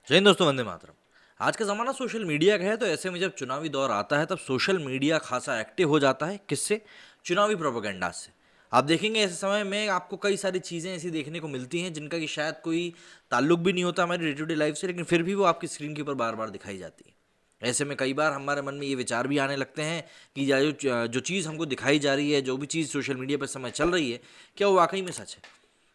जय हिंद दोस्तों, वंदे मातरम। आज का ज़माना सोशल मीडिया का है, तो ऐसे में जब चुनावी दौर आता है तब सोशल मीडिया खासा एक्टिव हो जाता है। किससे? चुनावी प्रोपेगेंडा से। आप देखेंगे ऐसे समय में आपको कई सारी चीज़ें ऐसी देखने को मिलती हैं जिनका कि शायद कोई ताल्लुक भी नहीं होता हमारी डे टू डे लाइफ से, लेकिन फिर भी वो आपकी स्क्रीन के ऊपर बार बार दिखाई जाती है। ऐसे में कई बार हमारे मन में ये विचार भी आने लगते हैं कि जो चीज़ हमको दिखाई जा रही है, जो भी चीज़ सोशल मीडिया पर समय चल रही है, क्या वो वाकई में सच है?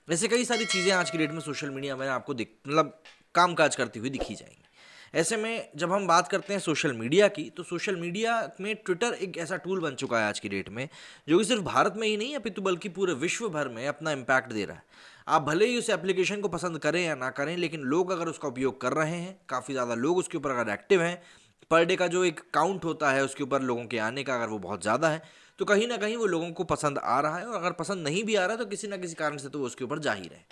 वैसे कई सारी चीज़ें आज की डेट में सोशल मीडिया में आपको दिख मतलब काम-काज करती हुई दिखी जाएँगी। ऐसे में जब हम बात करते हैं सोशल मीडिया की, तो सोशल मीडिया में ट्विटर एक ऐसा टूल बन चुका है आज की डेट में, जो कि सिर्फ़ भारत में ही नहीं अपितु बल्कि पूरे विश्व भर में अपना इम्पैक्ट दे रहा है। आप भले ही उस एप्लीकेशन को पसंद करें या ना करें, लेकिन लोग अगर उसका उपयोग कर रहे हैं, काफ़ी ज़्यादा लोग उसके ऊपर अगर एक्टिव हैं, पर डे का जो एक काउंट होता है उसके ऊपर लोगों के आने का, अगर वो बहुत ज़्यादा है, तो कहीं न कहीं वो लोगों को पसंद आ रहा है, और अगर पसंद नहीं भी आ रहा है, तो किसी न किसी कारण से तो वो उसके ऊपर जा ही रहे हैं।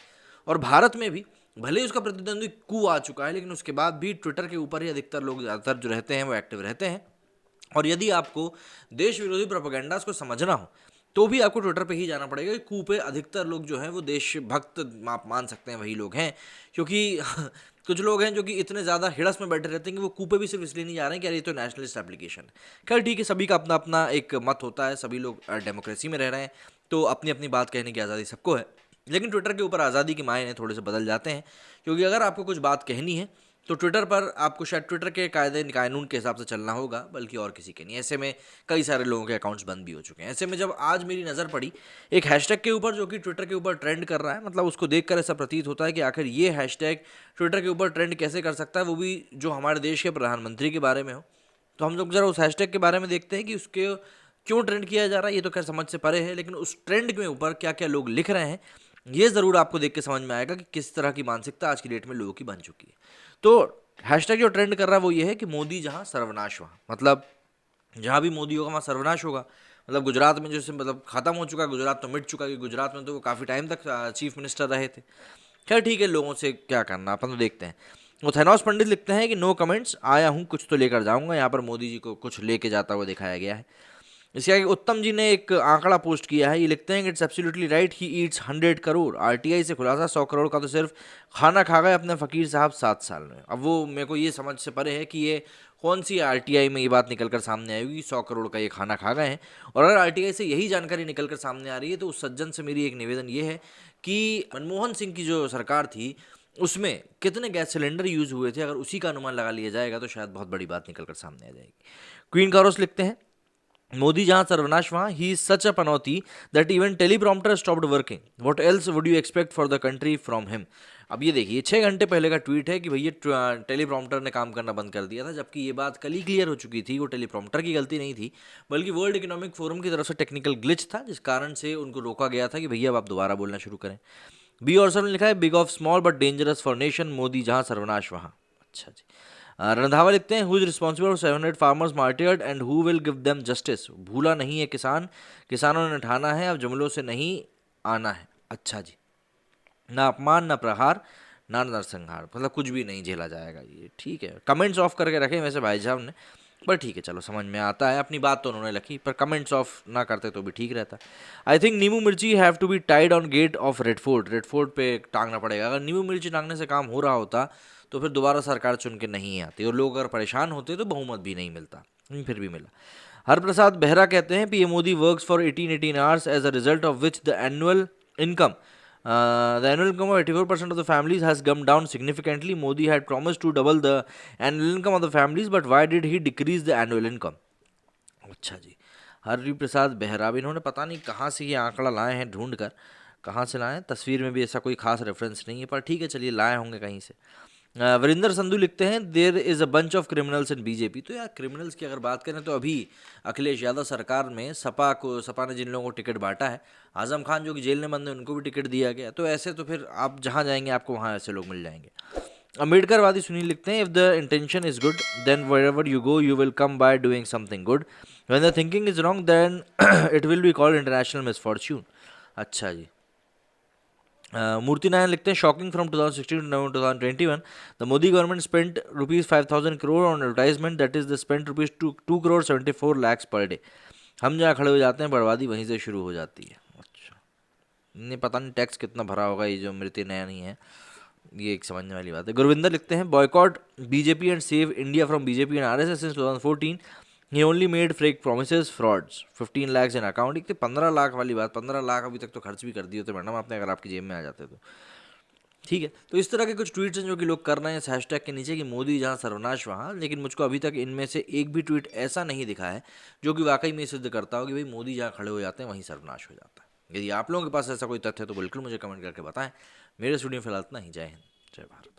और भारत में भी भले ही उसका प्रतिद्वंदी कू आ चुका है, लेकिन उसके बाद भी ट्विटर के ऊपर ही अधिकतर लोग ज़्यादातर जो रहते हैं वो एक्टिव रहते हैं। और यदि आपको देश विरोधी प्रोपेगेंडास को समझना हो, तो भी आपको ट्विटर पे ही जाना पड़ेगा कि कू पे अधिकतर लोग जो हैं वो देशभक्त आप मान सकते हैं वही लोग हैं। क्योंकि कुछ लोग हैं जो कि इतने ज़्यादा हिड़स में बैठे रहते हैं कि वो कू पे भी सिर्फ इसलिए नहीं जा रहे हैं कि यार ये तो नेशनलिस्ट एप्लीकेशन है। खैर ठीक है, सभी का अपना अपना एक मत होता है, सभी लोग डेमोक्रेसी में रह रहे हैं, तो अपनी अपनी बात कहने की आज़ादी सबको है। लेकिन ट्विटर के ऊपर आज़ादी के मायने थोड़े से बदल जाते हैं, क्योंकि अगर आपको कुछ बात कहनी है तो ट्विटर पर आपको शायद ट्विटर के कायदे कानून के हिसाब से चलना होगा, बल्कि और किसी के नहीं। ऐसे में कई सारे लोगों के अकाउंट्स बंद भी हो चुके हैं। ऐसे में जब आज मेरी नज़र पड़ी एक हैशटैग के ऊपर जो कि ट्विटर के ऊपर ट्रेंड कर रहा है, मतलब उसको देखकर ऐसा प्रतीत होता है कि आखिर ये हैशटैग ट्विटर के ऊपर ट्रेंड कैसे कर सकता है, वो भी जो हमारे देश के प्रधानमंत्री के बारे में हो। तो हम लोग ज़रा उस हैशटैग के बारे में देखते हैं कि उसके क्यों ट्रेंड किया जा रहा है। ये तो खैर समझ से परे है, लेकिन उस ट्रेंड के ऊपर क्या क्या लोग लिख रहे हैं, ये ज़रूर आपको देख के समझ में आएगा कि किस तरह की मानसिकता आज की डेट में लोगों की बन चुकी है। तो हैशटैग जो ट्रेंड कर रहा है वो ये है कि मोदी जहाँ सर्वनाश वहाँ, मतलब जहाँ भी मोदी होगा वहाँ सर्वनाश होगा। मतलब गुजरात में जैसे मतलब खत्म हो चुका है, गुजरात तो मिट चुका है, कि गुजरात में तो वो काफ़ी टाइम तक चीफ मिनिस्टर रहे थे। खैर ठीक है, लोगों से क्या करना, अपन तो देखते हैं। वो थैनोस पंडित लिखते हैं कि नो कमेंट्स, आया हूँ कुछ तो लेकर जाऊंगा। यहाँ पर मोदी जी को कुछ लेके जाता हुआ दिखाया गया है। इसके आगे उत्तम जी ने एक आंकड़ा पोस्ट किया है, ये लिखते हैं कि it's absolutely right, he eats 100 crore. RTI से खुलासा 100 करोड़ का तो सिर्फ खाना खा गए अपने फ़कीर साहब 7 साल में। अब वो मेरे को ये समझ से परे है कि ये कौन सी आरटीआई में ये बात निकल कर सामने आई होगी 100 करोड़ का ये खाना खा गए हैं। और अगर आरटीआई से यही जानकारी निकल कर सामने आ रही है, तो उस सज्जन से मेरी एक निवेदन ये है कि मनमोहन सिंह की जो सरकार थी उसमें कितने गैस सिलेंडर यूज़ हुए थे, अगर उसी का अनुमान लगा लिया जाएगा तो शायद बहुत बड़ी बात निकल कर सामने आ जाएगी। क्वीन कारोस लिखते हैं मोदी जहां सर्वनाश वहां, he is such a Panauti that even teleprompter stopped working, what else would you expect for the country from him. अब ये देखिए 6 घंटे पहले का ट्वीट है कि भैया टेलीप्रॉम्प्टर ने काम करना बंद कर दिया था, जबकि ये बात कल ही क्लियर हो चुकी थी। वो टेलीप्रॉम्प्टर की गलती नहीं थी, बल्कि वर्ल्ड इकोनॉमिक फोरम की तरफ से टेक्निकल ग्लिच था, जिस कारण से उनको रोका गया था कि भैया अब आप दोबारा बोलना शुरू करें। बी और ने लिखा है big of small but dangerous for nation, Modi जहां सर्वनाश वहां। अच्छा जी। रंधावा लिखते हैं who is responsible for 700 farmers मार्टियर्ड and who will give them justice. भूला नहीं है किसान, किसानों ने ठाना है अब जुमलों से नहीं आना है। अच्छा जी। ना अपमान ना प्रहार ना नरसंहार, मतलब कुछ भी नहीं झेला जाएगा। ये ठीक है, कमेंट्स ऑफ करके रखे वैसे भाई साहब ने, पर ठीक है चलो समझ में आता है। अपनी बात तो उन्होंने रखी, पर कमेंट्स ऑफ ना करते तो भी ठीक रहता। आई think nimbu mirchi have to be tied on gate of Red Fort. Red Fort पे टांगना पड़ेगा। अगर नींबू मिर्ची टांगने से काम हो रहा होता तो फिर दोबारा सरकार चुन के नहीं आती, और लोग अगर परेशान होते तो बहुमत भी नहीं मिलता, फिर भी मिला। हरप्रसाद बेहरा कहते हैं PM Modi works for 18 hours as a result of which the annual income the annual income of 84% of the families has come down significantly. Modi had promised to double the annual income of the families, but why did he decrease the annual income? अच्छा जी। हरि प्रसाद बेहरा, इन्होंने पता नहीं कहाँ से ये आंकड़ा लाए हैं, ढूंढ कर कहाँ से लाए हैं। तस्वीर में भी ऐसा कोई खास रेफरेंस नहीं है, पर ठीक है चलिए लाए होंगे कहीं से। वरिंदर संधू लिखते हैं there is a bunch of criminals in BJP. तो यार क्रिमिनल्स की अगर बात करें तो अभी अखिलेश यादव सरकार में सपा ने जिन लोगों को टिकट बांटा है, आजम खान जो कि जेल में बंद है उनको भी टिकट दिया गया। तो ऐसे तो फिर आप जहाँ जाएंगे आपको वहाँ ऐसे लोग मिल जाएंगे। अम्बेडकरवादी सुनील लिखते हैं if the intention is good then where you go you will come by doing something good, when the thinking is wrong then it will be called international misfortune. अच्छा जी। मूर्ति नारायण लिखते हैं shocking from 2016 to November 2021 the Modi government spent rupees 5,000 crore on advertisement that is the spent rupees 2 crore 74 lakhs per day. हम जहाँ खड़े हो जाते हैं बर्बादी वहीं से शुरू हो जाती है। अच्छा, नहीं पता नहीं टैक्स कितना भरा होगा ये जो मृत्यु नया नहीं है, ये एक समझने वाली बात है। गुरविंदर लिखते हैं boycott BJP and save India from BJP and RSS since 2014। He only made fake promises frauds 15 lakh in account. एक 15 लाख वाली बात, 15 लाख अभी तक तो खर्च भी कर दिए होते मैडम आपने, अगर आपकी जेब में आ जाते तो। ठीक है, तो इस तरह के कुछ ट्वीट्स हैं जो कि लोग कर रहे हैं इस हैशटैग के नीचे कि मोदी जहां सर्वनाश वहां, लेकिन मुझको अभी तक इनमें से एक भी ट्वीट ऐसा नहीं दिखा है जो कि वाकई में सिद्ध करता हो कि भाई मोदी जहां खड़े हो जाते हैं वहीं सर्वनाश हो जाता है। यदि आप लोगों के पास ऐसा कोई तथ्य है तो बिल्कुल मुझे कमेंट करके बताएं। मेरे स्टूडियो फिलहाल इतना ही। जय हिंद, जय भारत।